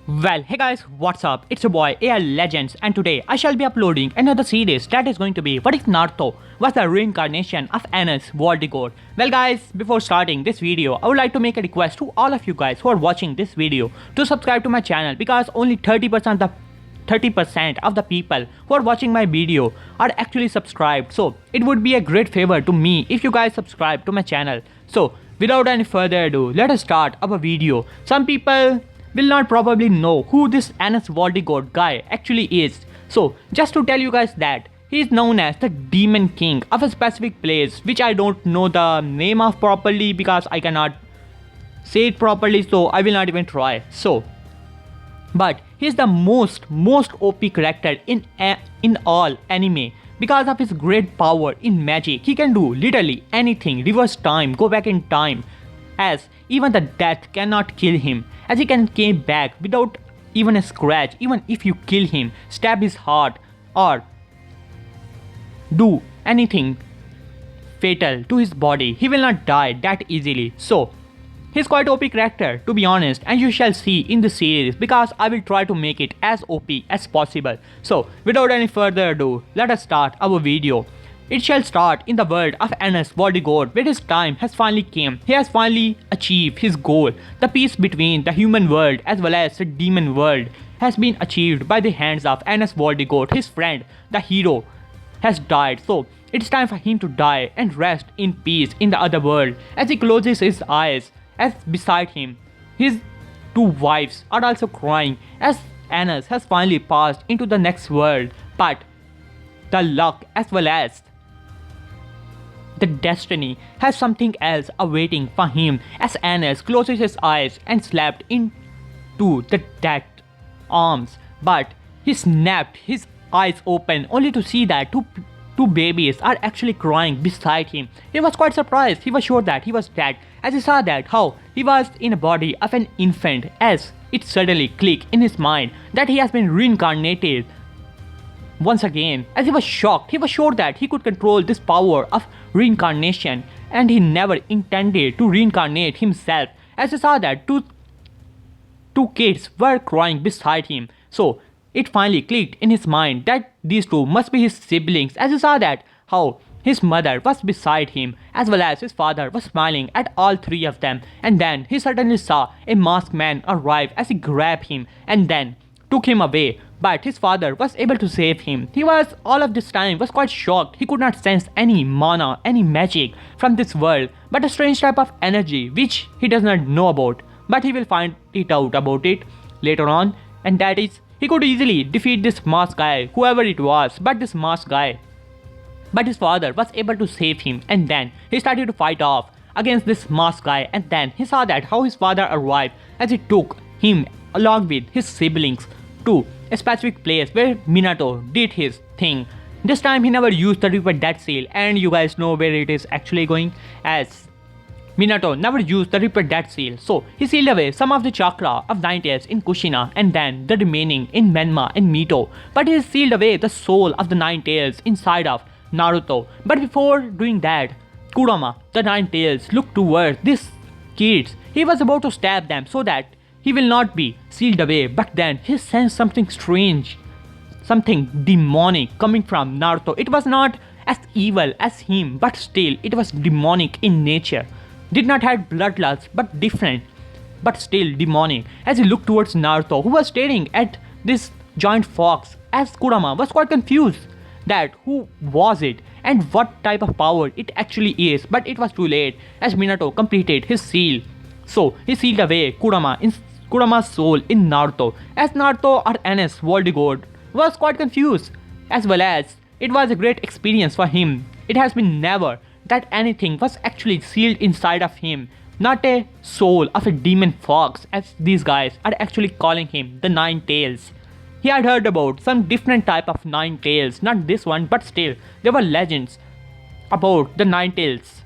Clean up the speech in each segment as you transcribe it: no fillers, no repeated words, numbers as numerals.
Well, hey guys, what's up? It's your boy AI Legends, and today I shall be uploading another series that is going to be What if Naruto was the reincarnation of Ana's voldigoad. Well guys, before starting this video, I would like to make a request to all of you guys who are watching this video to subscribe to my channel, because only 30% of the people who are watching my video are actually subscribed. So it would be a great favor to me if you guys subscribe to my channel. So without any further ado, let us start our video. Some people will not probably know who this Anas voldigoad guy actually is. So just to tell you guys that he is known as the demon king of a specific place which I don't know the name of properly because I cannot say it properly, so I will not even try. But he is the most OP character in all anime because of his great power in magic. He can do literally anything, reverse time, go back in time, as even the death cannot kill him, as he can came back without even a scratch. Even if you kill him, stab his heart, or do anything fatal to his body, he will not die that easily. So he's quite OP character, to be honest, and you shall see in the series because I will try to make it as OP as possible. So without any further ado, let us start our video. It shall start in the world of Anas voldigoad, where his time has finally came. He has finally achieved his goal. The peace between the human world as well as the demon world has been achieved by the hands of Anas voldigoad. His friend, the hero, has died, so it's time for him to die and rest in peace in the other world. As he closes his eyes, as beside him, his two wives are also crying as Anas has finally passed into the next world. But the luck as well as the destiny has something else awaiting for him as Anas closes his eyes and slept into the dead arms. But he snapped his eyes open only to see that two babies are actually crying beside him. He was quite surprised. He was sure that he was dead as he saw that how he was in the body of an infant, as it suddenly clicked in his mind that he has been reincarnated once again. As he was shocked, he was sure that he could control this power of reincarnation, and he never intended to reincarnate himself, as he saw that two kids were crying beside him. So it finally clicked in his mind that these two must be his siblings, as he saw that how his mother was beside him as well as his father was smiling at all three of them. And then he suddenly saw a masked man arrive as he grabbed him and then took him away. But his father was able to save him. He was all of this time was quite shocked. He could not sense any mana, any magic from this world, but a strange type of energy which he does not know about. But he will find it out about it later on, and that is he could easily defeat this masked guy, whoever it was, but this masked guy. But his father was able to save him, and then he started to fight off against this masked guy. And then he saw that how his father arrived as he took him along with his siblings to a specific place where Minato did his thing. This time he never used the Reaper Death Seal, and you guys know where it is actually going, as Minato never used the Reaper Death Seal. So he sealed away some of the chakra of Ninetales in Kushina and then the remaining in Menma and Mito. But he sealed away the soul of the Ninetales inside of Naruto. But before doing that, Kurama, the Ninetales, looked towards these kids. He was about to stab them so that he will not be sealed away, but then he sensed something strange, something demonic coming from Naruto. It was not as evil as him, but still it was demonic in nature. Did not have bloodlust, but different, but still demonic. As he looked towards Naruto, who was staring at this giant fox, as Kurama was quite confused that who was it and what type of power it actually is. But it was too late as Minato completed his seal. So he sealed away Kurama's soul in Naruto, as Naruto or Anas voldigoad was quite confused, as well as it was a great experience for him. It has been never that anything was actually sealed inside of him, not a soul of a demon fox, as these guys are actually calling him, the Ninetales. He had heard about some different type of Ninetales, not this one, but still there were legends about the Ninetales.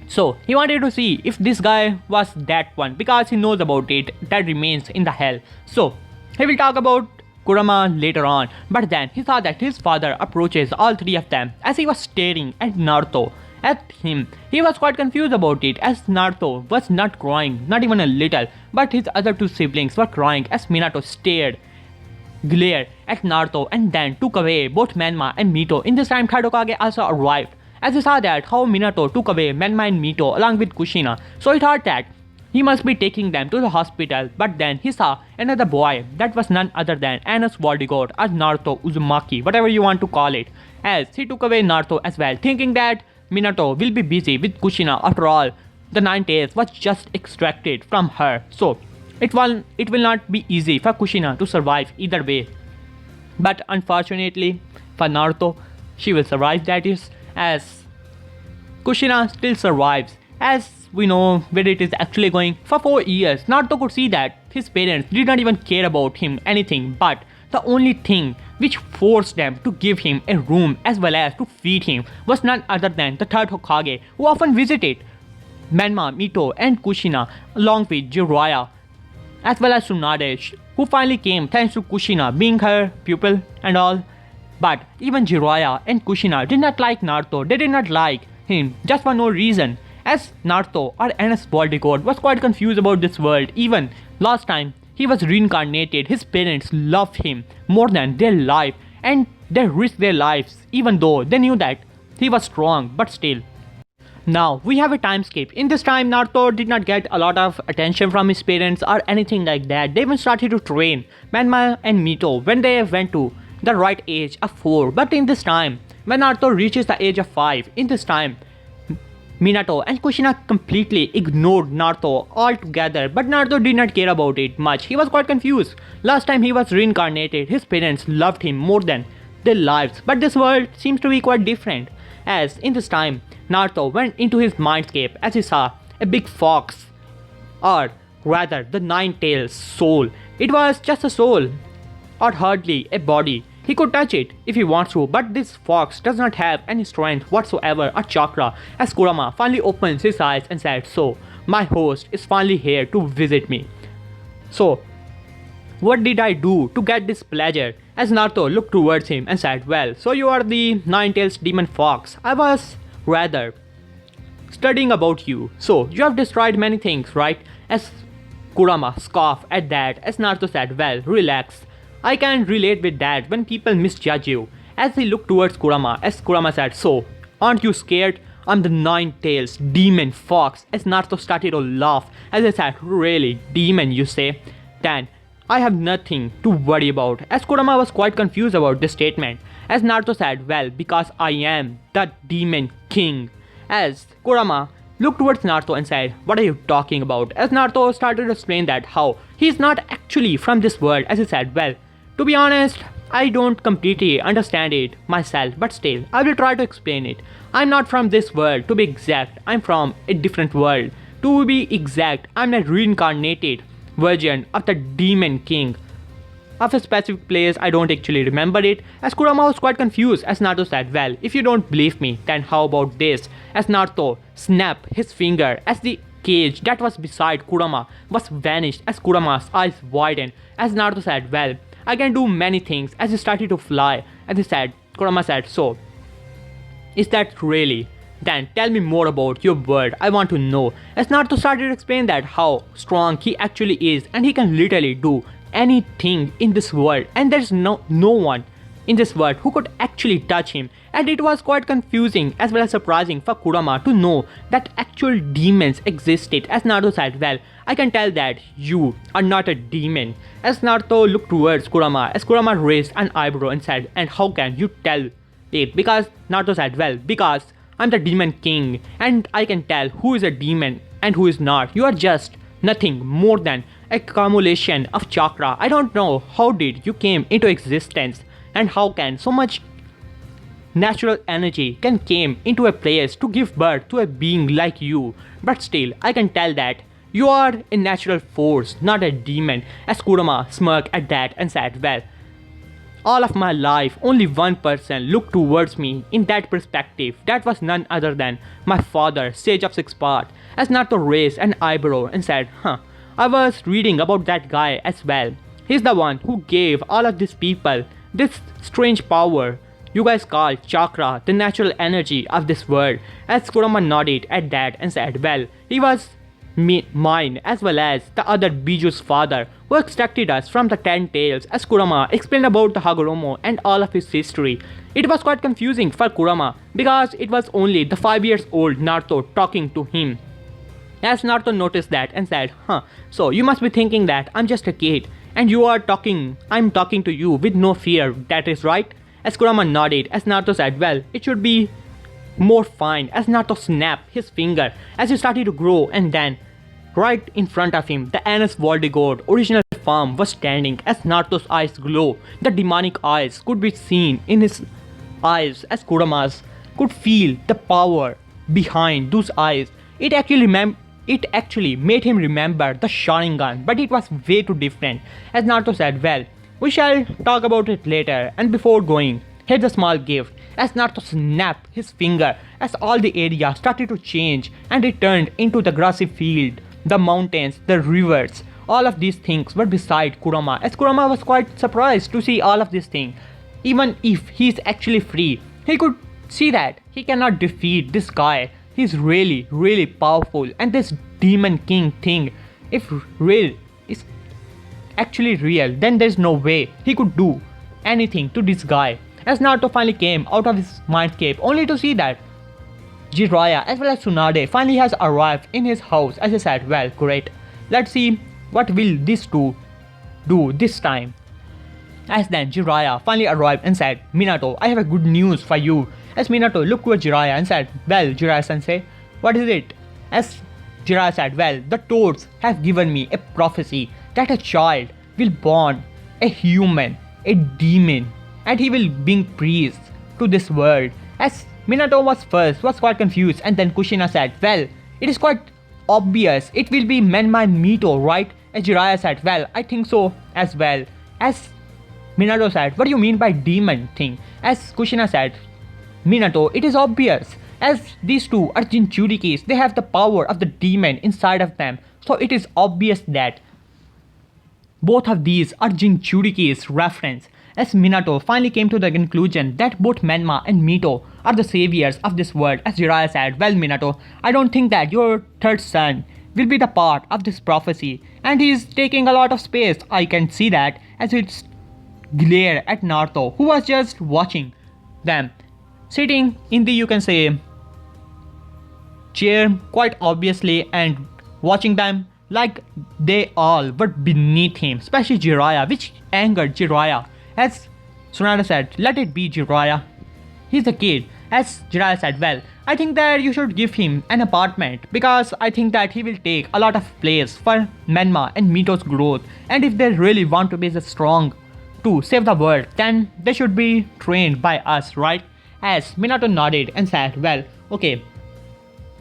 So he wanted to see if this guy was that one, because he knows about it that remains in the hell. So he will talk about Kurama later on, but then he saw that his father approaches all three of them as he was staring at Naruto at him. He was quite confused about it as Naruto was not crying, not even a little, but his other two siblings were crying as Minato glared at Naruto and then took away both Menma and Mito. In this time, Kage also arrived. As he saw that how Minato took away Menma and Mito along with Kushina, so he thought that he must be taking them to the hospital, but then he saw another boy that was none other than Ana's voldigoad or Naruto Uzumaki, whatever you want to call it, as he took away Naruto as well, thinking that Minato will be busy with Kushina. After all, the Nine Tails was just extracted from her, so it will not be easy for Kushina to survive either way. But unfortunately for Naruto, she will survive, that is, as Kushina still survives. As we know where it is actually going. For 4 years, Naruto could see that his parents did not even care about him anything, but the only thing which forced them to give him a room as well as to feed him was none other than the third Hokage, who often visited Menma, Mito and Kushina along with Jiraiya as well as Tsunade, who finally came thanks to Kushina being her pupil and all. But even Jiraiya and Kushina did not like Naruto. They did not like him just for no reason, as Naruto or Ana's voldigoad was quite confused about this world. Even last time he was reincarnated, his parents loved him more than their life and they risked their lives even though they knew that he was strong, but still. Now we have a time skip. In this time, Naruto did not get a lot of attention from his parents or anything like that. They even started to train Menma and Mito when they went to the right age of 4. But in this time, when Naruto reaches the age of 5, in this time, Minato and Kushina completely ignored Naruto altogether, but Naruto did not care about it much. He was quite confused. Last time he was reincarnated, his parents loved him more than their lives, but this world seems to be quite different. As in this time, Naruto went into his mindscape as he saw a big fox, or rather the Nine-Tails soul. It was just a soul, or hardly a body. He could touch it if he wants to, but this fox does not have any strength whatsoever or chakra. As Kurama finally opens his eyes and said, "So, my host is finally here to visit me. So, what did I do to get this pleasure?" As Naruto looked towards him and said, "Well, so you are the Nine-Tails demon fox. I was rather studying about you. So, you have destroyed many things, right?" As Kurama scoffed at that, as Naruto said, "Well, relax. I can relate with that when people misjudge you." As he looked towards Kurama, as Kurama said, "So, aren't you scared? I'm the Nine-Tails demon fox." As Naruto started to laugh, as he said, "Really? Demon, you say? Then I have nothing to worry about." As Kurama was quite confused about this statement, as Naruto said, "Well, because I am the demon king." As Kurama looked towards Naruto and said, "What are you talking about?" As Naruto started to explain that how he's not actually from this world, as he said, "Well, to be honest, I don't completely understand it myself, but still, I will try to explain it. I'm not from this world, to be exact. I'm from a different world. To be exact, I'm a reincarnated version of the Demon King of a specific place. I don't actually remember it." As Kurama was quite confused, as Naruto said, "Well, if you don't believe me, then how about this?" As Naruto snapped his finger, as the cage that was beside Kurama was vanished, as Kurama's eyes widened, as Naruto said, "Well, I can do many things." As he started to fly, as he said, Kurama said, "So, is that really? Then tell me more about your world. I want to know." As Naruto started to explain that how strong he actually is and he can literally do anything in this world and there's no one in this world who could actually touch him. And it was quite confusing as well as surprising for Kurama to know that actual demons existed. As Naruto said, "Well, I can tell that you are not a demon." As Naruto looked towards Kurama, as Kurama raised an eyebrow and said, "And how can you tell it?" Because Naruto said, "Well, because I'm the demon king and I can tell who is a demon and who is not. You are just nothing more than a accumulation of chakra. I don't know how did you came into existence and how can so much natural energy can came into a place to give birth to a being like you. But still, I can tell that you are a natural force, not a demon." As Kurama smirked at that and said, "Well, all of my life, only one person looked towards me in that perspective. That was none other than my father, Sage of Six Paths." As Naruto raised an eyebrow and said, "I was reading about that guy as well. He's the one who gave all of these people this strange power you guys call chakra the natural energy of this world. As Kurama nodded at that and said, well, he was mine as well as the other Biju's father who extracted us from the 10 tails. As Kurama explained about the Hagoromo and all of his history, it was quite confusing for Kurama because it was only the 5 years old Naruto talking to him. As Naruto noticed that and said, so you must be thinking that I'm just a kid and I'm talking to you with no fear, that is right? As Kurama nodded, as Naruto said, well, it should be more fine. As Naruto snapped his finger as he started to grow, and then right in front of him, the Anas voldigoad original form was standing. As Naruto's eyes glow, the demonic eyes could be seen in his eyes as Kurama's could feel the power behind those eyes. It actually made him remember the Sharingan, but it was way too different. As Naruto said, well, we shall talk about it later, and before going, here's a small gift. As Naruto snapped his finger, as all the area started to change and it turned into the grassy field, the mountains, the rivers, all of these things were beside Kurama. As Kurama was quite surprised to see all of these things. Even if he's actually free, he could see that he cannot defeat this guy. He's really, really powerful, and this demon king thing, if real is actually real, then there's no way he could do anything to this guy. As Naruto finally came out of his mindscape only to see that Jiraiya as well as Tsunade finally has arrived in his house. As he said, well, great, let's see what will these two do this time. As then Jiraiya finally arrived and said, Minato, I have a good news for you. As Minato looked towards Jiraiya and said, well, Jiraiya-sensei, what is it? As Jiraiya said, well, the toads have given me a prophecy that a child will born a human, a demon, and he will bring peace to this world. As Minato was quite confused, and then Kushina said, well, it is quite obvious it will be Menma and Mito, right? As Jiraiya said, well, I think so as well. As Minato said, what do you mean by demon thing? As Kushina said, Minato, it is obvious. As these two are Jinchurikis, they have the power of the demon inside of them. So it is obvious that both of these are Jinchurikis reference. As Minato finally came to the conclusion that both Menma and Mito are the saviors of this world. As Jiraiya said, well, Minato, I don't think that your third son will be the part of this prophecy, and he is taking a lot of space. I can see that as it's glare at Naruto, who was just watching them sitting in the, you can say, chair quite obviously, and watching them like they all were beneath him, especially Jiraiya, which angered Jiraiya. As Tsunade said, let it be, Jiraiya, he's a kid. As Jiraiya said, well, I think that you should give him an apartment because I think that he will take a lot of place for Menma and Mito's growth, and if they really want to be strong to save the world, then they should be trained by us, right? As Minato nodded and said, well, okay.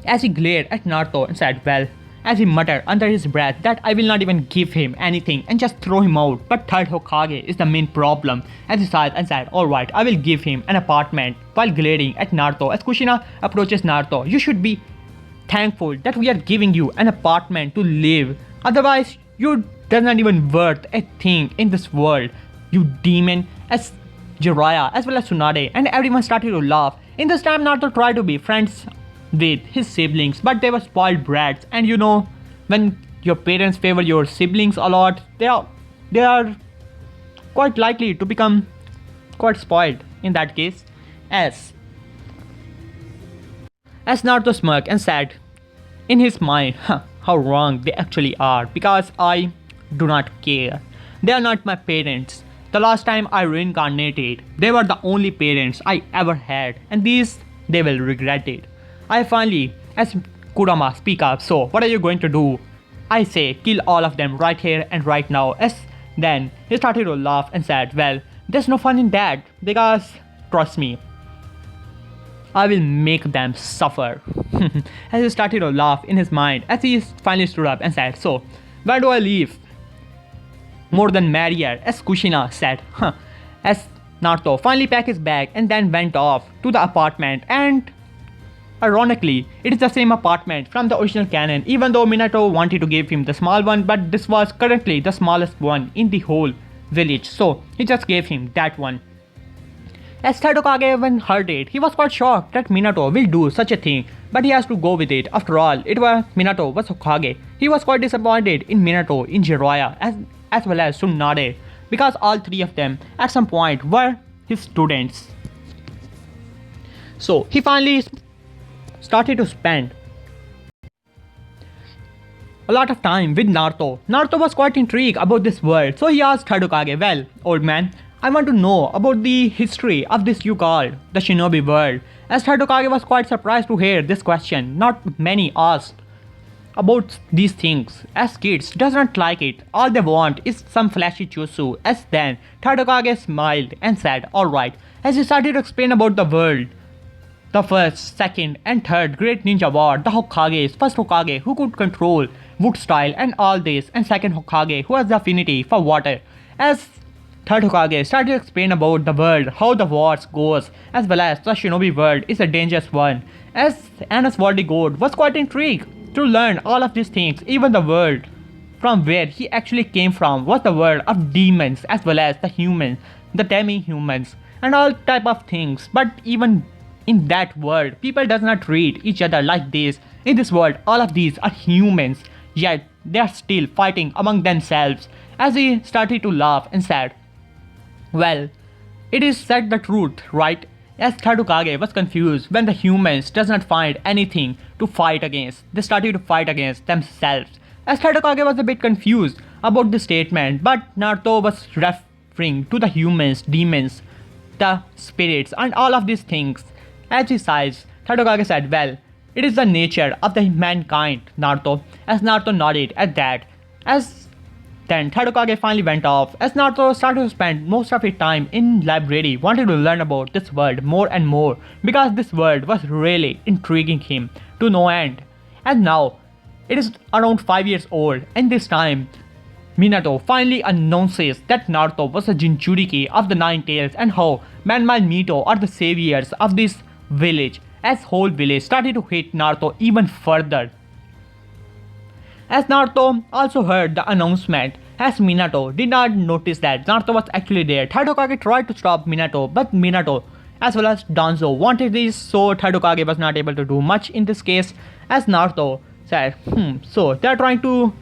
As he glared at Naruto and said, well, as he muttered under his breath that I will not even give him anything and just throw him out, but third Hokage is the main problem. As he sighed and said, alright, I will give him an apartment, while glaring at Naruto. As Kushina approaches Naruto, you should be thankful that we are giving you an apartment to live, otherwise you does not even worth a thing in this world, you demon. As Jiraiya as well as Tsunade and everyone started to laugh. In this time, Naruto tried to be friends with his siblings, but they were spoiled brats, and you know, when your parents favor your siblings a lot, they are quite likely to become quite spoiled in that case. As Naruto smirked and said in his mind, how wrong they actually are, because I do not care. They are not my parents. The last time I reincarnated, they were the only parents I ever had, and these, they will regret it. I finally, as Kurama, speak up, so what are you going to do? I say, kill all of them right here and right now. As then he started to laugh and said, well, there's no fun in that, because trust me, I will make them suffer. As he started to laugh in his mind, as he finally stood up and said, so where do I live? More than merrier, as Kushina said. As Naruto finally packed his bag and then went off to the apartment, and ironically, it is the same apartment from the original canon, even though Minato wanted to give him the small one, but this was currently the smallest one in the whole village, so he just gave him that one. As Tadokage when heard it, he was quite shocked that Minato will do such a thing, but he has to go with it. After all, it was Minato was Hokage. He was quite disappointed in Minato, in Jiraiya, as well as Tsunade, because all three of them at some point were his students. So he finally started to spend a lot of time with Naruto. Naruto was quite intrigued about this world, so he asked Tadokage, well, old man, I want to know about the history of this you called the shinobi world. As Tadokage was quite surprised to hear this question, not many asked about these things. As kids does not like it, all they want is some flashy jutsu. As then Tadokage smiled and said, alright, as he started to explain about the world. The first, second and third great ninja war, the Hokages, first Hokage who could control wood style and all this, and second Hokage who has the affinity for water. As third Hokage started to explain about the world, how the wars goes, as well as the shinobi world is a dangerous one. As Anas voldigoad was quite intrigued to learn all of these things, even the world from where he actually came from was the world of demons as well as the humans, the demi-humans and all type of things. But even in that world, people does not treat each other like this. In this world, all of these are humans, yet they are still fighting among themselves. As he started to laugh and said, well, it is said the truth, right? As Tadokage was confused when the humans does not find anything to fight against. They started to fight against themselves. As Tadokage was a bit confused about the statement, but Naruto was referring to the humans, demons, the spirits and all of these things. As he sighs, Tadokage said, well, it is the nature of the mankind, Naruto. As Naruto nodded at that. As then Tadokage finally went off. As Naruto started to spend most of his time in library, wanted to learn about this world more and more, because this world was really intriguing him to no end. And now, it is around 5 years old, and this time, Minato finally announces that Naruto was a Jinchuriki of the Nine Tails and how Manma and Mito are the saviors of this village. As whole village started to hate Naruto even further. As Naruto also heard the announcement, as Minato did not notice that Naruto was actually there, Tadokage tried to stop Minato, but Minato as well as Danzo wanted this, so Tadokage was not able to do much in this case. As Naruto said, so they are trying to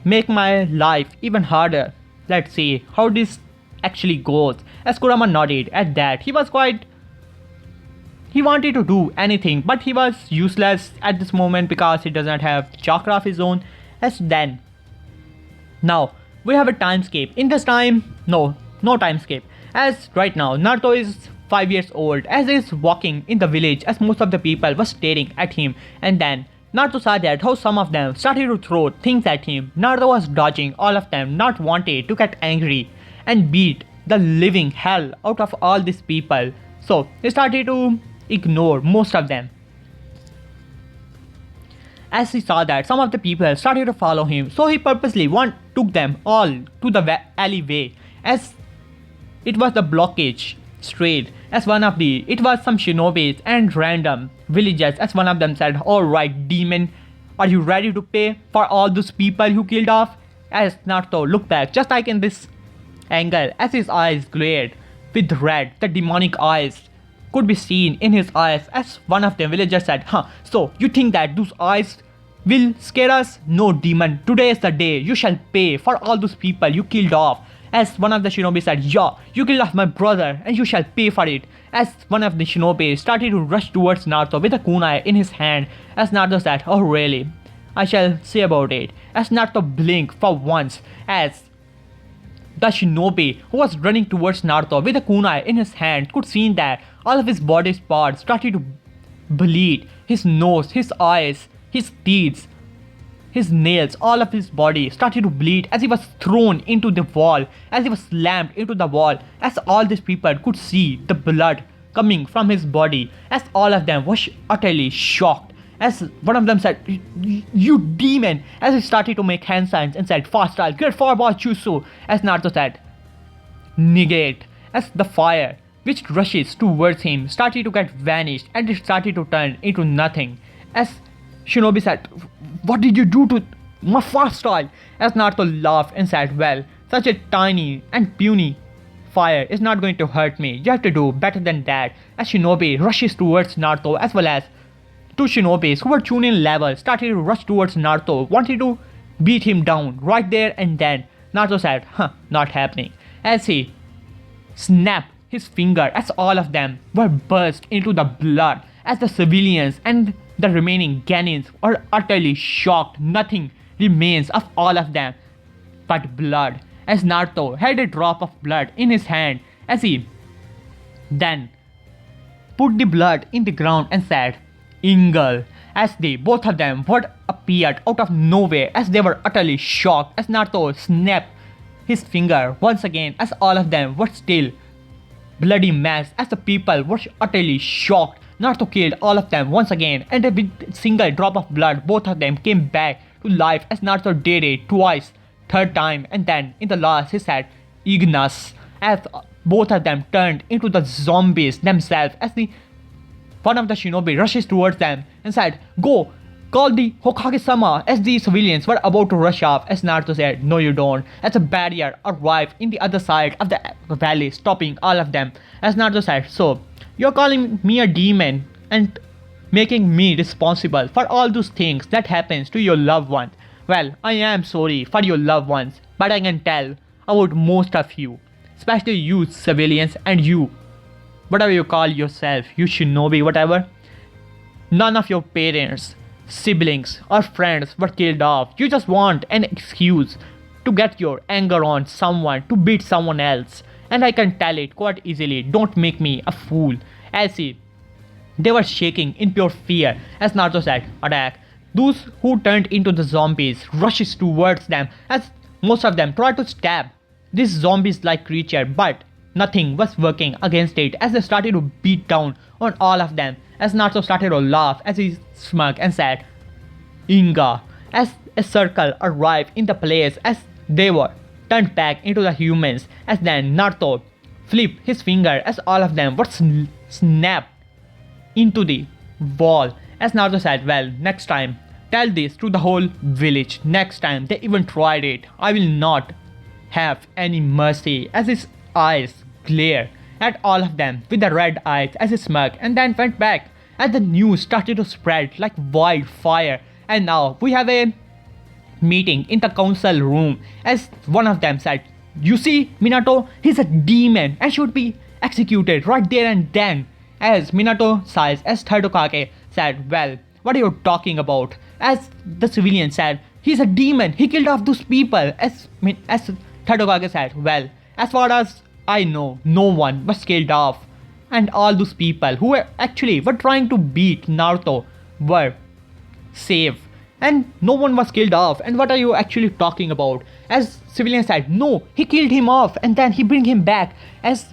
make my life even harder. Let's see how this actually goes. As Kurama nodded at that, he wanted to do anything, but he was useless at this moment because he does not have chakra of his own. As then, now we have a timescape. In this time, no timescape. As right now, Naruto is 5 years old. As he is walking in the village, as most of the people were staring at him, and then Naruto saw that how some of them started to throw things at him. Naruto was dodging all of them, not wanting to get angry and beat the living hell out of all these people. So he started to ignore most of them. As he saw that some of the people started to follow him, so he purposely took them all to the alleyway, as it was the blockage straight. As it was some shinobis and random villagers. As one of them said, alright demon, are you ready to pay for all those people you killed off? As Naruto looked back, just like in this angle, as his eyes glared with red, the demonic eyes could be seen in his eyes. As one of the villagers said, so you think that those eyes will scare us? No demon, today is the day you shall pay for all those people you killed off. As one of the shinobi said, yeah, you killed off my brother and you shall pay for it. As one of the shinobi started to rush towards Naruto with a kunai in his hand. As Naruto said, oh really, I shall see about it. As Naruto blinked for once, as the shinobi who was running towards Naruto with a kunai in his hand could see that all of his body parts started to bleed. His nose, his eyes, his teeth, his nails, all of his body started to bleed as he was thrown into the wall, as he was slammed into the wall, as all these people could see the blood coming from his body, as all of them was utterly shocked. As one of them said, you demon, as he started to make hand signs and said, fast style, get forward jutsu. As Naruto said, negate. As the fire which rushes towards him started to get vanished and it started to turn into nothing. As Shinobi said, what did you do to my fast style? As Naruto laughed and said, well, such a tiny and puny fire is not going to hurt me. You have to do better than that. As Shinobi rushes towards Naruto, as well as two Shinobis who were Chunin level started to rush towards Naruto, wanted to beat him down right there and then. Naruto said, not happening. As he snapped his finger, as all of them were burst into the blood, as the civilians and the remaining Genins were utterly shocked. Nothing remains of all of them but blood, as Naruto had a drop of blood in his hand, as he then put the blood in the ground and said, Ingle, as they both of them were appeared out of nowhere, as they were utterly shocked, as Naruto snapped his finger once again, as all of them were still bloody mess, as the people were utterly shocked. Naruto killed all of them once again, and with a single drop of blood, both of them came back to life, as Naruto did it twice, third time, and then in the last he said Ignis, as both of them turned into the zombies themselves, as one of the shinobi rushes towards them and said, Go, call the Hokage-sama, as the civilians were about to rush off, as Naruto said, No you don't, as a barrier arrived in the other side of the valley, stopping all of them, as Naruto said, So, you're calling me a demon and making me responsible for all those things that happens to your loved ones. Well, I am sorry for your loved ones, but I can tell about most of you, especially you civilians and you, whatever you call yourself, you shinobi, whatever. None of your parents, siblings or friends were killed off. You just want an excuse to get your anger on someone, to beat someone else. And I can tell it quite easily, don't make me a fool. As they were shaking in pure fear, as Naruto said, attack. Those who turned into the zombies rushes towards them, as most of them tried to stab this zombies-like creature, but nothing was working against it, as they started to beat down on all of them, as Naruto started to laugh as he smirked and said, Inga, as a circle arrived in the place, as they were turned back into the humans, as then Naruto flipped his finger, as all of them were snapped into the wall, as Naruto said, well, next time, tell this to the whole village. Next time they even tried it, I will not have any mercy, as his eyes glared at all of them with the red eyes as he smirked and then went back, as the news started to spread like wildfire. And now we have a meeting in the council room, as one of them said, You see, Minato, he's a demon and should be executed right there and then. As Minato sighs, as third Hokage said, Well, what are you talking about? As the civilian said, He's a demon, he killed off those people. As third Hokage said, Well, as far as I know, no one was killed off, and all those people who were trying to beat Naruto were safe, and no one was killed off. And what are you actually talking about? As civilian said, No, he killed him off and then he bring him back. As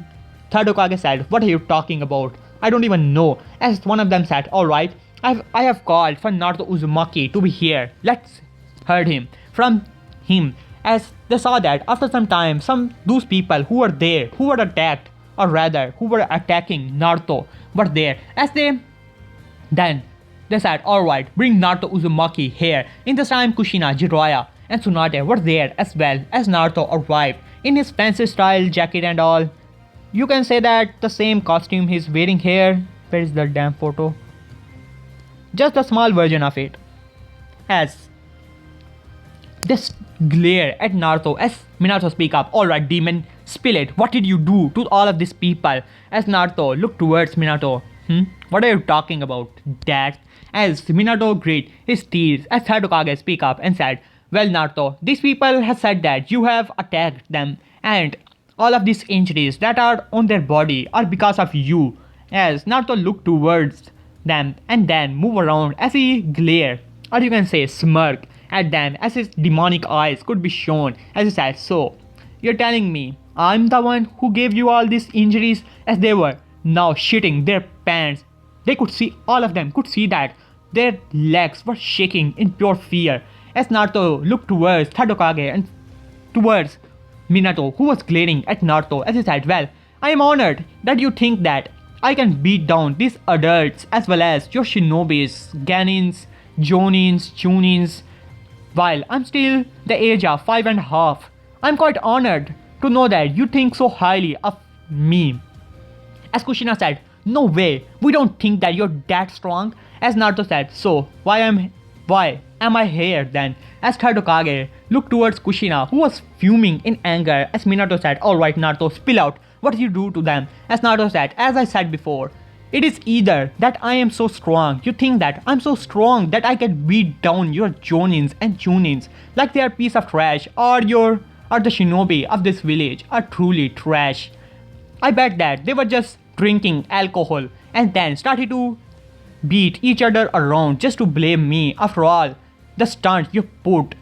third Hokage said, What are you talking about? I don't even know. As one of them said, Alright, I have called for Naruto Uzumaki to be here. Let's heard him from him. As they saw that after some time, those people who were there, who were attacked, or rather who were attacking Naruto, were there. As they said, Alright, bring Naruto Uzumaki here. In this time, Kushina, Jiraiya and Tsunade were there as well, as Naruto arrived in his fancy style jacket and all. You can say that the same costume he's wearing here. Where is the damn photo? Just a small version of it. As this glare at Naruto, as Minato speak up, Alright demon, spill it. What did you do to all of these people? As Naruto looked towards Minato. What are you talking about, Dad? As Minato grit his teeth, as third Hokage speak up and said, Well Naruto, these people have said that you have attacked them, and all of these injuries that are on their body are because of you. As Naruto looked towards them and then move around as he glare, or you can say smirk, at them, as his demonic eyes could be shown, as he said, So, you're telling me I'm the one who gave you all these injuries? As they were now shitting their pants, they could see, all of them could see that their legs were shaking in pure fear. As Naruto looked towards third Hokage and towards Minato, who was glaring at Naruto, as he said, Well, I am honored that you think that I can beat down these adults as well as your shinobis, Ganins, Jonins, Chunins, while I'm still the age of 5.5. I'm quite honored to know that you think so highly of me. As Kushina said, no way, we don't think that you're that strong. As Naruto said, so why am I here then? As Tadokage looked towards Kushina, who was fuming in anger, as Minato said, alright Naruto, spill out, what did you do to them? As Naruto said, as I said before, it is either that I am so strong, you think that I'm so strong that I can beat down your Jonins and Chunins like they are piece of trash, or the shinobi of this village are truly trash. I bet that they were just drinking alcohol and then started to beat each other around just to blame me. After all, the stunt you put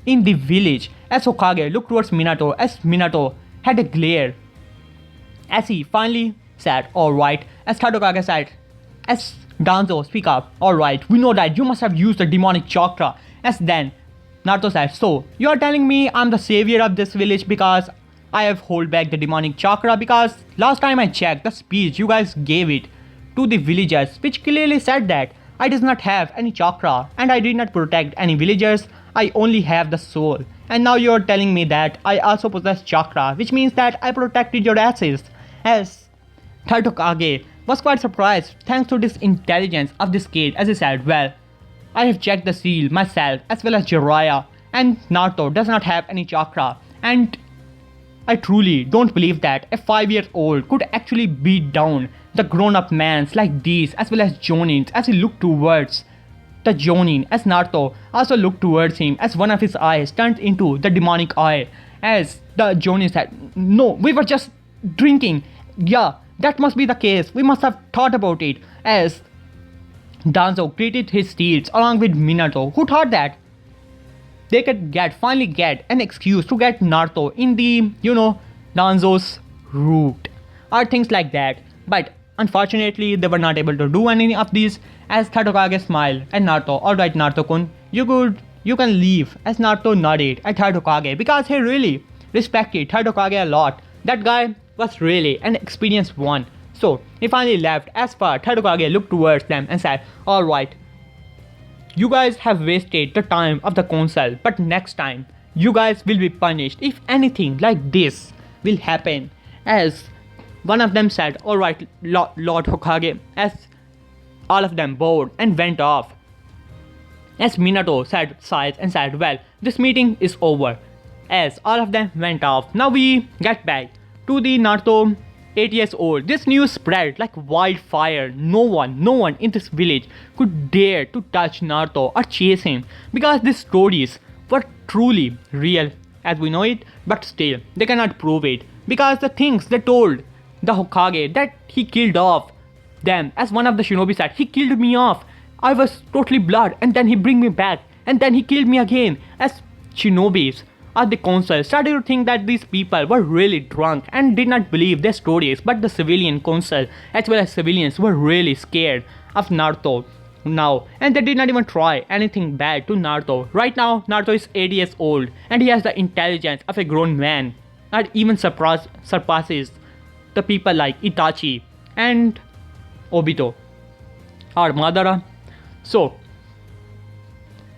in the village. As Hokage looked towards Minato, as Minato had a glare, as he finally said, alright, as Tadokage said, as Danzo speak up, alright, we know that you must have used the demonic chakra. As then Naruto said, so you are telling me I'm the savior of this village because I have hold back the demonic chakra? Because last time I checked the speech you guys gave it to the villagers, which clearly said that I did not have any chakra and I did not protect any villagers, I only have the soul. And now you are telling me that I also possess chakra, which means that I protected your asses. As Tadokage was quite surprised thanks to this intelligence of this kid, as he said, well, I have checked the seal myself as well as Jiraiya, and Naruto does not have any chakra, and I truly don't believe that a 5-year-old could actually beat down the grown-up mans like these as well as Jonins. As he looked towards the Jonin, as Naruto also looked towards him, as one of his eyes turned into the demonic eye, as the Jonin said, no, we were just drinking. Yeah, that must be the case, we must have thought about it. As Danzo greeted his steeds along with Minato, who thought that they could finally get an excuse to get Naruto in the, Danzo's route or things like that. But unfortunately, they were not able to do any of these. As Tadokage smiled and Naruto, alright Naruto-kun, you can leave. As Naruto nodded at Tadokage because he really respected Tadokage a lot. That guy was really an experienced one. So he finally left. As far Tadokage looked towards them and said, alright, you guys have wasted the time of the council, but next time you guys will be punished if anything like this will happen. As one of them said, alright Lord Hokage, as all of them bowed and went off. As Minato sighed and said, well, this meeting is over. As all of them went off, now we get back to the Naruto 8 years old. This news spread like wildfire. No one in this village could dare to touch Naruto or chase him because these stories were truly real as we know it, but still they cannot prove it because the things they told the Hokage that he killed off them, as one of the shinobi said, he killed me off, I was totally blood and then he bring me back and then he killed me again. As shinobis or the council started to think that these people were really drunk and did not believe their stories, but the civilian council as well as civilians were really scared of Naruto now, and they did not even try anything bad to Naruto. Right now Naruto is 8 years old and he has the intelligence of a grown man and even surpasses the people like Itachi and Obito or Madara. So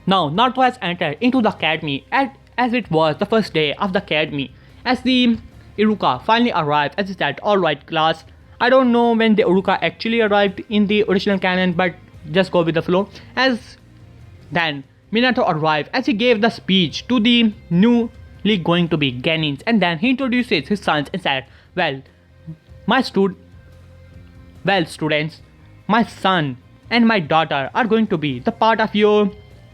now Naruto has entered into the academy as it was the first day of the academy. As the Iruka finally arrived, as he said, alright class, I don't know when the Iruka actually arrived in the original canon, but just go with the flow. As then Minato arrived, as he gave the speech to the newly going to be Genins, and then he introduces his sons and said, well students, my son and my daughter are going to be the part of your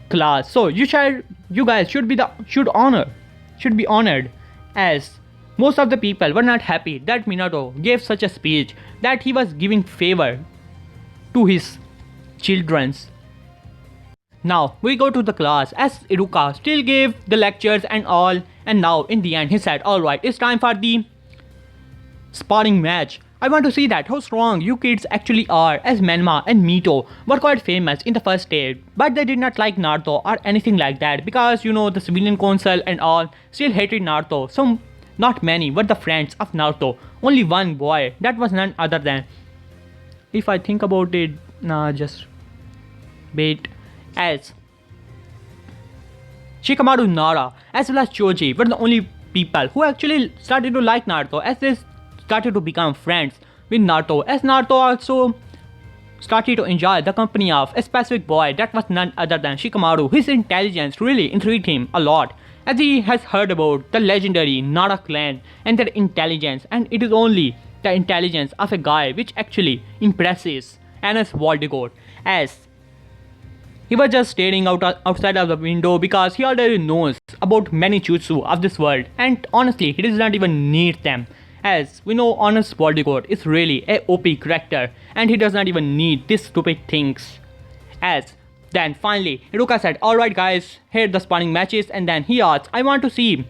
class, so you guys should be honored. As most of the people were not happy that Minato gave such a speech, that he was giving favor to his children's. Now we go to the class, as Iruka still gave the lectures and all, and now in the end he said, alright, it's time for the sparring match. I want to see that how strong you kids actually are, as Menma and Mito were quite famous in the first day, but they did not like Naruto or anything like that because the civilian council and all still hated Naruto. So not many were the friends of Naruto. Only one boy, that was none other than, if I think about it, just wait, as Shikamaru Nara as well as Choji were the only people who actually started to like Naruto as they started to become friends with Naruto, as Naruto also started to enjoy the company of a specific boy that was none other than Shikamaru. His intelligence really intrigued him a lot, as he has heard about the legendary Nara clan and their intelligence, and it is only the intelligence of a guy which actually impresses Anas Voldigoad, as he was just staring outside of the window because he already knows about many jutsu of this world, and honestly he does not even need them, as we know Honest Voldigoad is really a OP character and he does not even need these stupid things. As then finally Iruka said, alright guys, here are the sparring matches, and then he asked, I want to see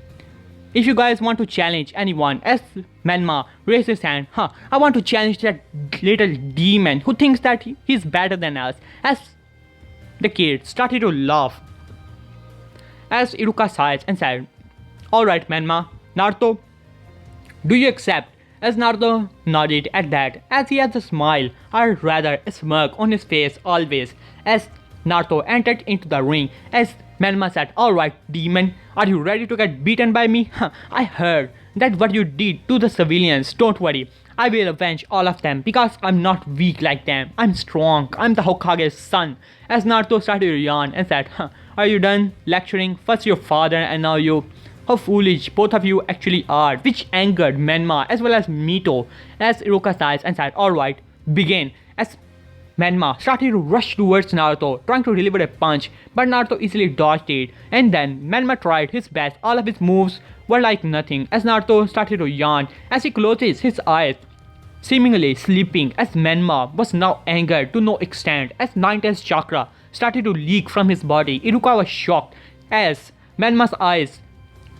if you guys want to challenge anyone, as Menma raised his hand. I want to challenge that little demon who thinks that he's better than us, as the kid started to laugh. As Iruka sighed and said, alright Menma, Naruto, do you accept? As Naruto nodded at that, as he has a smile, or rather a smirk on his face always, as Naruto entered into the ring, as Menma said, alright demon, are you ready to get beaten by me? I heard that what you did to the civilians, don't worry, I will avenge all of them because I'm not weak like them, I'm strong, I'm the Hokage's son. As Naruto started to yawn and said, are you done lecturing? First your father and now you. How foolish both of you actually are, which angered Menma as well as Mito, as Iruka sighed and said, alright, begin. As Menma started to rush towards Naruto, trying to deliver a punch, but Naruto easily dodged it, and then Menma tried his best. All of his moves were like nothing, as Naruto started to yawn as he closes his eyes, seemingly sleeping, as Menma was now angered to no extent, as Ninetales chakra started to leak from his body. Iruka was shocked as Menma's eyes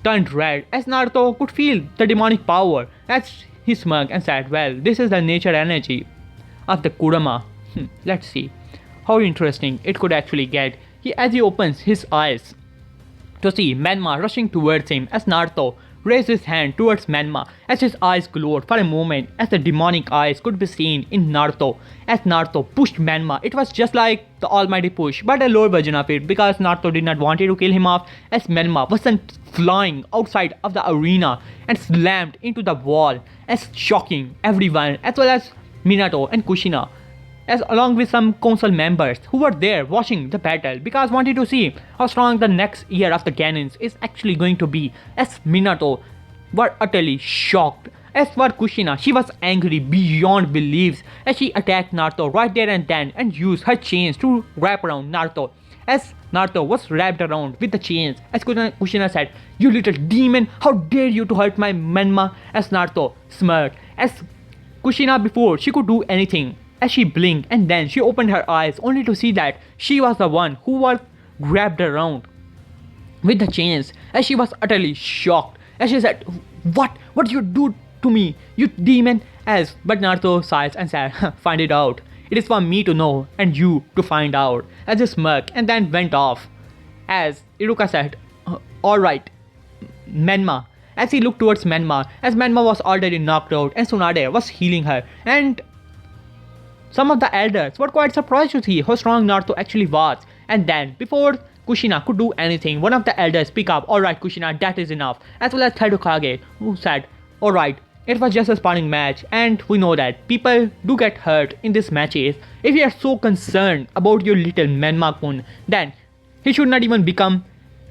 turned red, as Naruto could feel the demonic power, as he smirked and said, well, this is the nature energy of the Kurama. Let's see how interesting it could actually get. As he opens his eyes to see Menma rushing towards him, as Naruto raised his hand towards Menma, as his eyes glowed for a moment, as the demonic eyes could be seen in Naruto. As Naruto pushed Menma, it was just like the almighty push, but a lower version of it, because Naruto did not want to kill him off, as Menma was sent flying outside of the arena and slammed into the wall, as shocking everyone, as well as Minato and Kushina, as along with some council members who were there watching the battle, because wanted to see how strong the next year of the cannons is actually going to be. As Minato were utterly shocked. As for Kushina, she was angry beyond beliefs, as she attacked Naruto right there and then and used her chains to wrap around Naruto. As Naruto was wrapped around with the chains, as Kushina said, you little demon, how dare you to hurt my Menma? As Naruto smirked, as Kushina before she could do anything, as she blinked and then she opened her eyes only to see that she was the one who was grabbed around with the chains, as she was utterly shocked, as she said, what you do to me, you demon? But Naruto sighed and said, find it out, it is for me to know and you to find out, as he smirked and then went off. As Iruka said, alright Menma, as he looked towards Menma, as Menma was already knocked out and Tsunade was healing her, and some of the elders were quite surprised to see how strong Naruto actually was. And then, before Kushina could do anything, one of the elders picked up, alright Kushina, that is enough, as well as third Hokage, who said, alright, it was just a sparring match, and we know that people do get hurt in these matches. If you are so concerned about your little Menma-kun, then he should not even become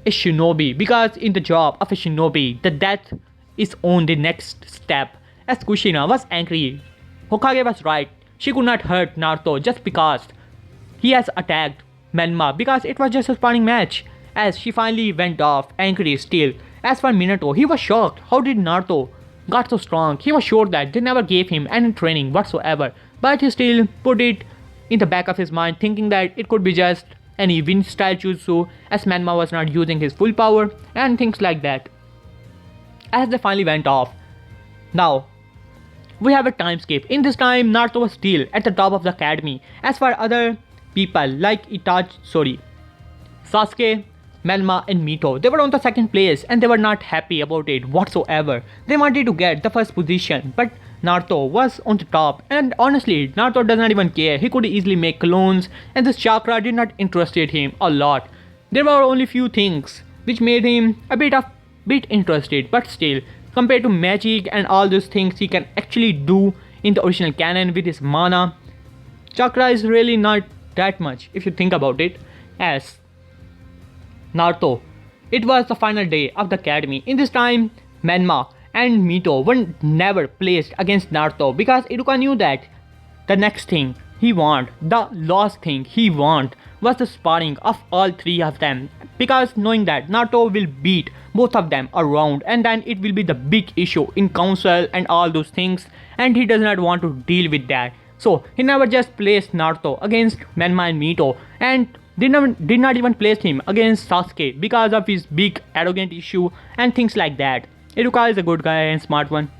a shinobi, because in the job of a shinobi, the death is on the next step. As Kushina was angry, Hokage was right. She could not hurt Naruto just because he has attacked Menma, because it was just a sparring match. As she finally went off, angry still. As for Minato, he was shocked. How did Naruto got so strong? He was sure that they never gave him any training whatsoever, but he still put it in the back of his mind, thinking that it could be just any wind style jutsu, as Menma was not using his full power and things like that. As they finally went off, now we have a time skip. In this time, Naruto was still at the top of the academy. As for other people like Sasuke, Menma and Mito, they were on the second place and they were not happy about it whatsoever. They wanted to get the first position, but Naruto was on the top, and honestly, Naruto does not even care. He could easily make clones, and this chakra did not interest him a lot. There were only few things which made him a bit of bit interested, but still, compared to magic and all those things he can actually do in the original canon with his mana, chakra is really not that much if you think about it. As Naruto, it was the final day of the academy. In this time, Menma and Mito were never placed against Naruto because Iruka knew that the next thing he want, the last thing he want, was the sparring of all three of them, because knowing that Naruto will beat both of them around and then it will be the big issue in council and all those things, and he does not want to deal with that. So he never just placed Naruto against Menma and Mito, and did not even place him against Sasuke because of his big arrogant issue and things like that. Iruka is a good guy and smart one.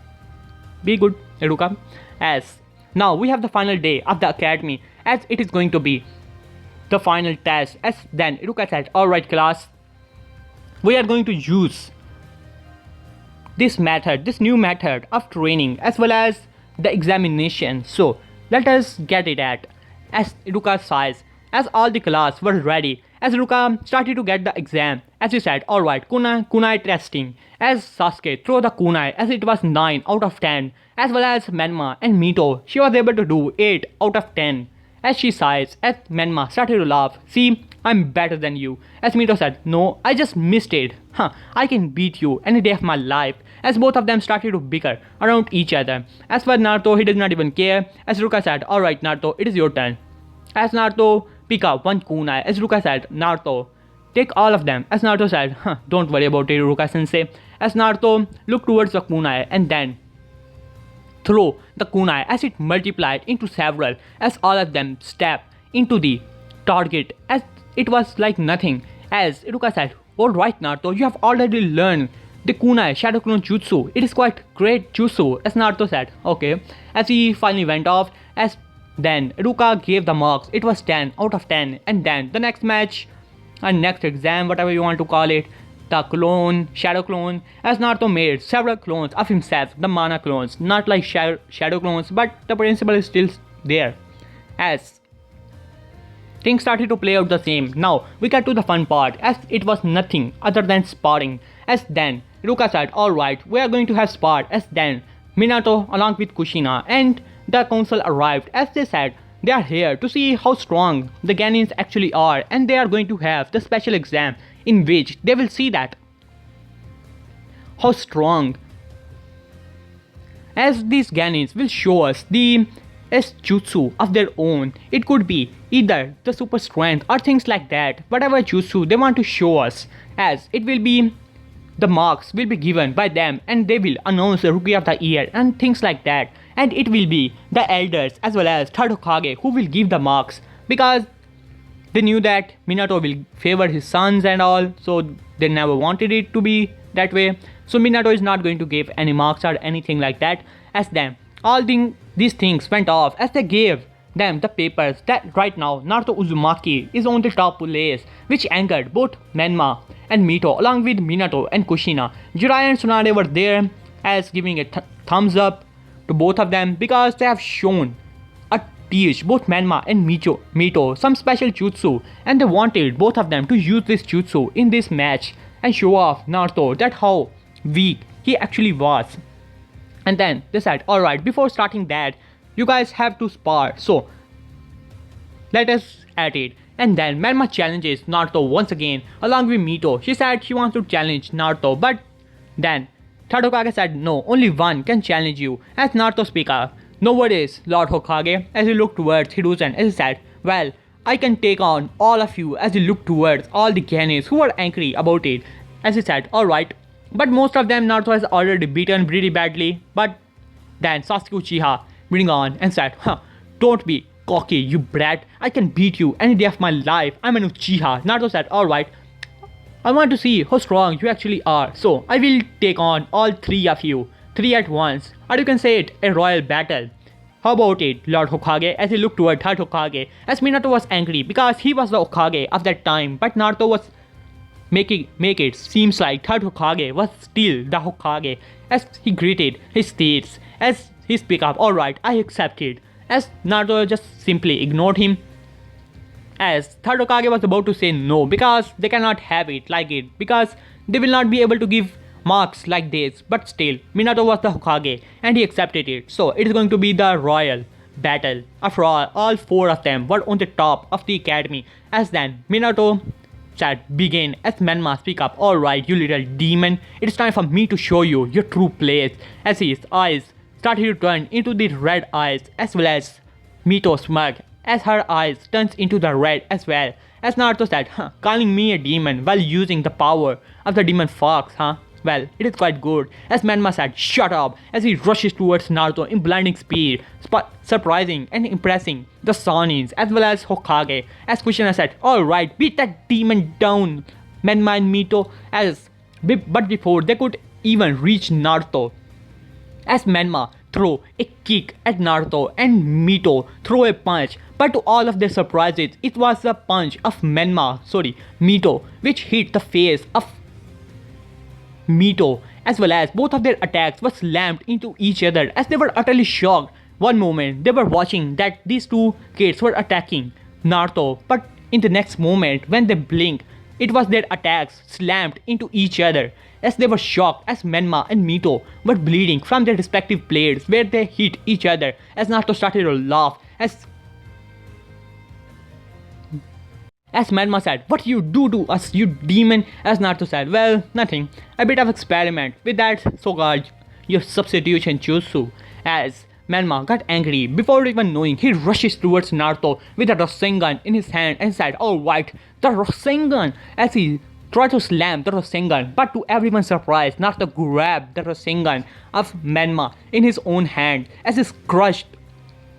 Be good, Iruka. As now we have the final day of the academy, as it is going to be the final test. As then Iruka said, alright class, we are going to use this method, this new method of training as well as the examination. So let us get it at. As Iruka says, as all the class were ready, as Iruka started to get the exam, as he said, alright, kunai testing. As Sasuke threw the kunai as it was 9 out of 10, as well as Menma and Mito, she was able to do 8 out of 10. As she sighs, as Menma started to laugh, see, I'm better than you. As Mito said, no, I just missed it. I can beat you any day of my life. As both of them started to bicker around each other. As for Naruto, he did not even care. As Iruka said, alright Naruto, it is your turn. As Naruto pick up one kunai, as Iruka said, Naruto, take all of them. As Naruto said, don't worry about it, Iruka sensei. As Naruto looked towards the kunai and then throw the kunai as it multiplied into several, as all of them stepped into the target as it was like nothing. As Iruka said, alright Naruto, you have already learned the kunai shadow clone jutsu. It is quite great jutsu. As Naruto said, okay. As he finally went off, as then Iruka gave the marks. It was 10 out of 10. And then the next match and next exam, whatever you want to call it, the clone, shadow clone, as Naruto made several clones of himself, the mana clones, not like shadow clones, but the principle is still there. As things started to play out the same. Now we get to the fun part, as it was nothing other than sparring. As then Iruka said, alright, we are going to have spar. As then Minato along with Kushina and the council arrived. As they said, they are here to see how strong the Ganins actually are, and they are going to have the special exam in which they will see that how strong, as these Ganins will show us the jutsu of their own. It could be either the super strength or things like that, whatever jutsu they want to show us, as it will be the marks will be given by them and they will announce the Rookie of the Year and things like that, and it will be the elders as well as third Hokage who will give the marks, because they knew that Minato will favor his sons and all, so they never wanted it to be that way. So Minato is not going to give any marks or anything like that. As them all these things went off, as they gave them the papers that right now Naruto Uzumaki is on the top place, which angered both Menma and Mito along with Minato and Kushina. Jiraiya and Tsunade were there as giving a thumbs up to both of them, because they have shown a teach both Menma and Mito some special jutsu, and they wanted both of them to use this jutsu in this match and show off Naruto that how weak he actually was. And then they said, alright, before starting that, you guys have to spar, so let us at it. And then Menma challenges Naruto once again along with Mito. She said she wants to challenge Naruto, but then third Hokage said no, only one can challenge you. As Naruto speak up, no worries Lord Hokage, as he looked towards Hiruzen, as he said, well, I can take on all of you, as he looked towards all the Ganins who were angry about it. As he said, alright, but most of them Naruto has already beaten pretty badly. But then Sasuke Uchiha bring on and said, don't be cocky, you brat, I can beat you any day of my life, I'm an Uchiha. Naruto said, alright, I want to see how strong you actually are, so I will take on all three of you, three at once, or you can say it, a royal battle. How about it, Lord Hokage, as he looked toward third Hokage, as Minato was angry because he was the Hokage of that time, but Naruto was make it seems like third Hokage was still the Hokage, as he greeted his states, as he speak up, alright, I accept it, as Naruto just simply ignored him. As third Hokage was about to say no, because they cannot have it like it, because they will not be able to give marks like this, but still, Minato was the Hokage and he accepted it. So it is going to be the royal battle. After all four of them were on the top of the academy. As then, Minato said, begin. As Menma speak up, alright, you little demon, it is time for me to show you your true place. As his eyes started to turn into the red eyes, as well as Mito smug, as her eyes turns into the red as well. As Naruto said, calling me a demon while using the power of the demon fox, huh? Well, it is quite good. As Menma said, shut up, as he rushes towards Naruto in blinding speed, surprising and impressing the Sanins as well as Hokage. As Kushina said, alright, beat that demon down, Menma and Mito, but before they could even reach Naruto, as Menma throw a kick at Naruto and Mito throw a punch, but to all of their surprises, it was the punch of Mito, which hit the face of Mito, as well as both of their attacks were slammed into each other as they were utterly shocked. One moment they were watching that these two kids were attacking Naruto, but in the next moment when they blinked, it was their attacks slammed into each other as they were shocked as Menma and Mito were bleeding from their respective blades where they hit each other. As Naruto started to laugh as Menma said, what you do to us, you demon? As Naruto said, well, nothing. A bit of experiment with that so-called your substitution jutsu. As Menma got angry, before even knowing, he rushes towards Naruto with a Rasengan in his hand and said, alright, the Rasengan! As he tried to slam the Rasengan, but to everyone's surprise, Naruto grabbed the Rasengan of Menma in his own hand as he crushed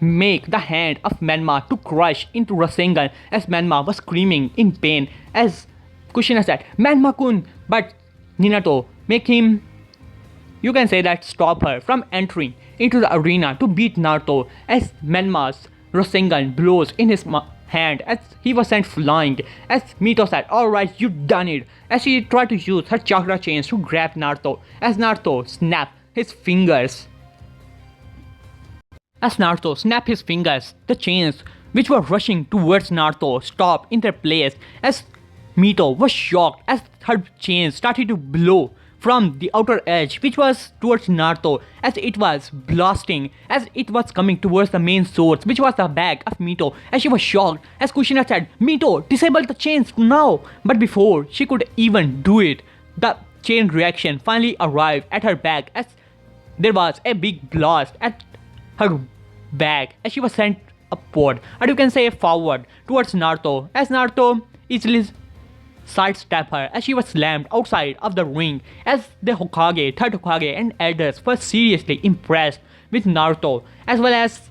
make the hand of Menma to crush into Rasengan as Menma was screaming in pain. As Kushina said, Menma-kun, but Minato make him, you can say that, stop her from entering into the arena to beat Naruto as Menma's Rasengan blows in his hand as he was sent flying. As Mito said, alright, you done it, as she tried to use her chakra chains to grab Naruto as Naruto snapped his fingers. As Naruto snapped his fingers, the chains which were rushing towards Naruto stopped in their place as Mito was shocked as her chains started to blow from the outer edge which was towards Naruto as it was blasting as it was coming towards the main source which was the back of Mito. As she was shocked as Kushina said, Mito, disable the chains now. But before she could even do it, the chain reaction finally arrived at her back as there was a big blast at her back as she was sent upward, or you can say forward, towards Naruto as Naruto easily sidestepped her as she was slammed outside of the ring. As the Hokage, third Hokage and elders were seriously impressed with Naruto as well as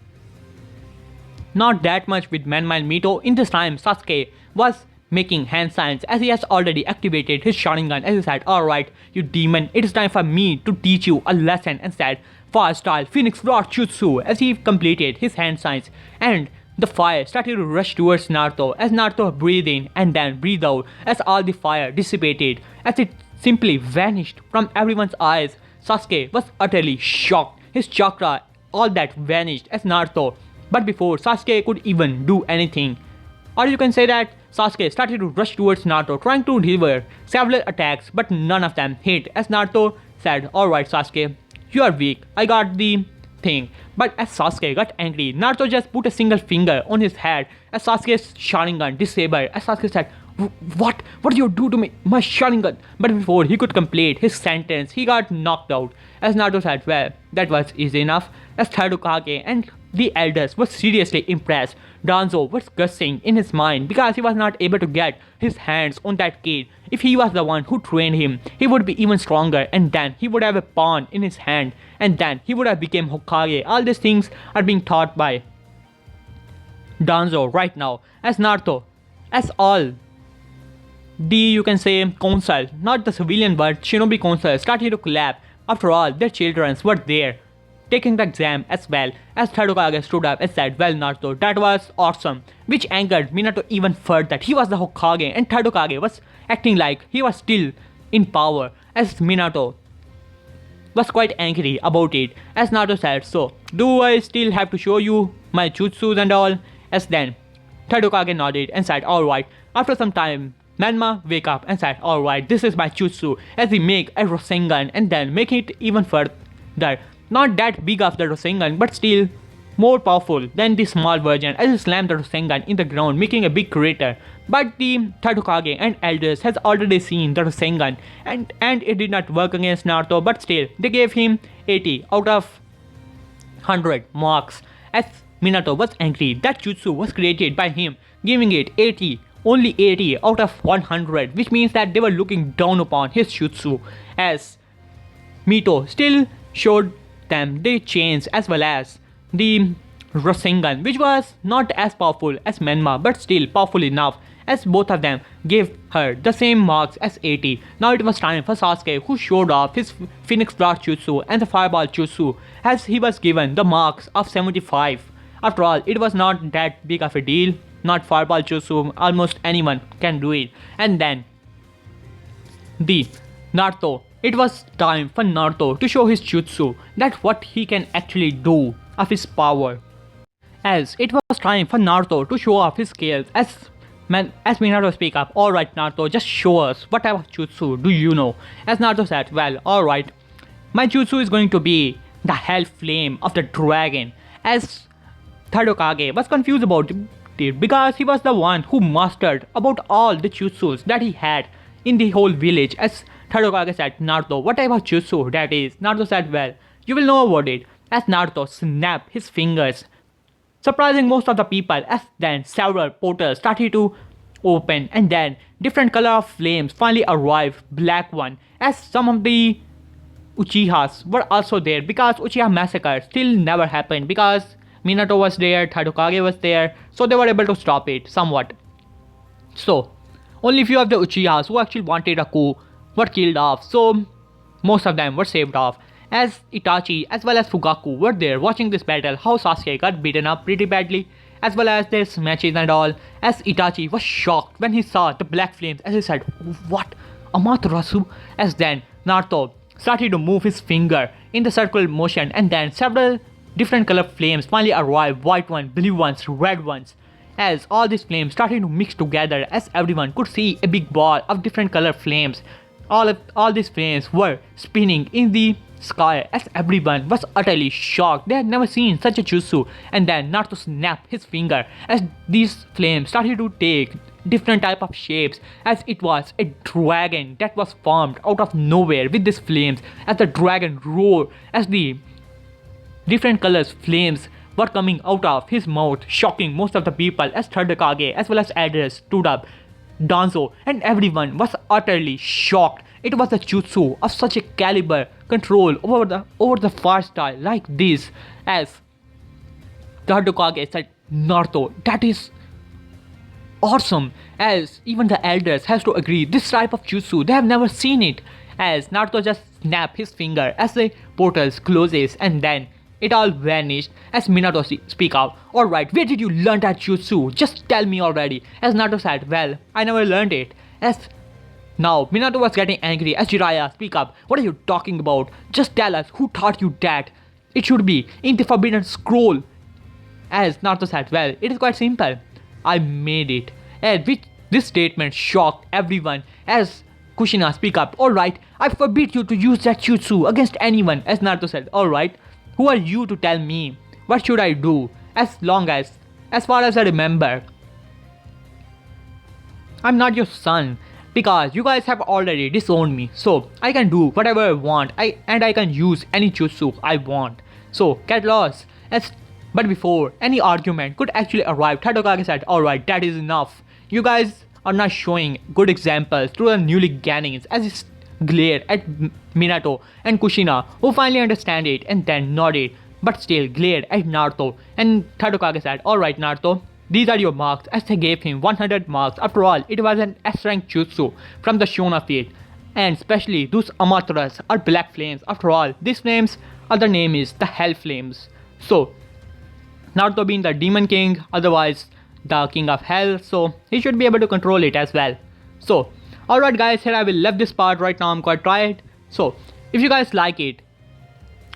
not that much with Menma and Mito. In this time, Sasuke was making hand signs as he has already activated his Sharingan as he said, alright, you demon, it is time for me to teach you a lesson, and said, fire style Phoenix Rock Jutsu as he completed his hand signs and the fire started to rush towards Naruto as Naruto breathed in and then breathed out as all the fire dissipated as it simply vanished from everyone's eyes. Sasuke was utterly shocked. His chakra, all that vanished as Naruto. But before Sasuke could even do anything, or you can say that Sasuke started to rush towards Naruto trying to deliver several attacks but none of them hit as Naruto said, alright Sasuke, you are weak, I got the thing. But as Sasuke got angry, Naruto just put a single finger on his head as Sasuke's Sharingan disabled. As Sasuke said, what do you do to me, my Sharingan? But before he could complete his sentence, he got knocked out. As Naruto said, well, that was easy enough. As third Hokage and the elders were seriously impressed. Danzo was cursing in his mind because he was not able to get his hands on that kid. If he was the one who trained him, he would be even stronger and then he would have a pawn in his hand and then he would have become Hokage. All these things are being taught by Danzo right now. As Naruto, as all the, you can say, council, not the civilian but shinobi council, started to clap. After all, their children were there taking the exam as well. As third Hokage stood up and said, well Naruto, that was awesome, which angered Minato even further that he was the Hokage and third Hokage was acting like he was still in power. As Minato was quite angry about it. As Naruto said, so do I still have to show you my jutsus and all? As then third Hokage nodded and said, alright. After some time, Manma wake up and said, alright, this is my jutsu, as he make a Rasengan and then make it even further. Not that big of the Rasengan, but still more powerful than the small version, as he slammed the Rasengan in the ground, making a big crater. But the third Hokage and elders has already seen the Rasengan, and it did not work against Naruto, but still they gave him 80 out of 100 marks, as Minato was angry that jutsu was created by him, giving it 80, only 80 out of 100, which means that they were looking down upon his jutsu, as Mito still showed them the chains as well as the Rasengan, which was not as powerful as Menma, but still powerful enough, as both of them gave her the same marks as 80. Now it was time for Sasuke, who showed off his Phoenix Blast Jutsu and the Fireball Jutsu, as he was given the marks of 75. After all, it was not that big of a deal. Not Fireball Jutsu, almost anyone can do it. And then the Naruto. It was time for Naruto to show his jutsu, that what he can actually do of his power. As it was time for Naruto to show off his skills, as Minato speak up, alright Naruto, just show us what type of jutsu do you know. As Naruto said, well, alright, my jutsu is going to be the hell flame of the dragon. As third Hokage was confused about it because he was the one who mastered about all the jutsus that he had in the whole village. As third Hokage said, Naruto, what type of jutsu that is? Naruto said, well, you will know about it. As Naruto snapped his fingers, surprising most of the people, as then several portals started to open, and then different color of flames finally arrived, black one, as some of the Uchihas were also there, because Uchiha massacre still never happened, because Minato was there, third Hokage was there, so they were able to stop it somewhat. So only few of the Uchihas who actually wanted a coup were killed off, so most of them were saved off, as Itachi as well as Fugaku were there watching this battle, how Sasuke got beaten up pretty badly, as well as their matches and all, as Itachi was shocked when he saw the black flames, as he said, what, Amaterasu? As then Naruto started to move his finger in the circular motion, and then several different color flames finally arrived, white ones, blue ones, red ones, as all these flames started to mix together, as everyone could see a big ball of different color flames. All these flames were spinning in the sky, as everyone was utterly shocked. They had never seen such a jutsu. And then Naruto snapped his finger, as these flames started to take different type of shapes, as it was a dragon that was formed out of nowhere with these flames, as the dragon roared, as the different colors flames were coming out of his mouth, shocking most of the people, as third Hokage as well as elders stood up, Danzo, and everyone was utterly shocked. It was a jutsu of such a caliber, control over the fire style like this, as third Hokage said, Naruto, that is awesome, as even the elders has to agree, this type of jutsu, they have never seen it, as Naruto just snapped his finger as the portals closes, and then it all vanished, as Minato speak out, alright, where did you learn that jutsu? Just tell me already. As Naruto said, well, I never learned it. As now Minato was getting angry, as Jiraiya speak up, what are you talking about? Just tell us, who taught you that? It should be in the forbidden scroll. As Naruto said, well, it is quite simple, I made it. And which this statement shocked everyone, as Kushina speak up, alright, I forbid you to use that jutsu against anyone. As Naruto said, alright, who are you to tell me what should I do? As far as I remember, I'm not your son, because you guys have already disowned me, so I can do whatever I want, and I can use any jutsu I want, so get lost. But before any argument could actually arrive, third Hokage said, alright, that is enough. You guys are not showing good examples to the newly Ganins, as he glared at Minato and Kushina, who finally understand it and then nodded, but still glared at Naruto. And third Hokage said, alright Naruto, these are your marks, as they gave him 100 marks. After all, it was an S-rank jutsu from the Shona field, and especially those Amaterasu or black flames. After all, these flames, other name is the Hell Flames. So Naruto being the Demon King, otherwise the King of Hell, so he should be able to control it as well. So alright guys, here I will leave this part right now. I'm quite tired. So if you guys like it,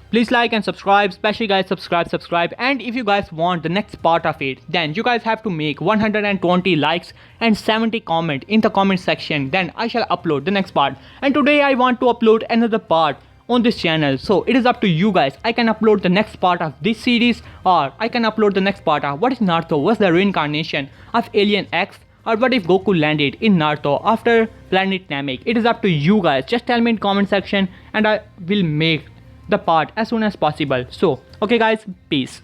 Please like and subscribe, especially guys, subscribe. And if you guys want the next part of it, then you guys have to make 120 likes and 70 comment in the comment section. Then I shall upload the next part. And today I want to upload another part on this channel, so it is up to you guys. I can upload the next part of this series, or I can upload the next part of what if Naruto was the reincarnation of Alien X, or what if Goku landed in Naruto after Planet Namek. It is up to you guys. Just tell me in comment section and I will make the part as soon as possible. So okay guys, peace.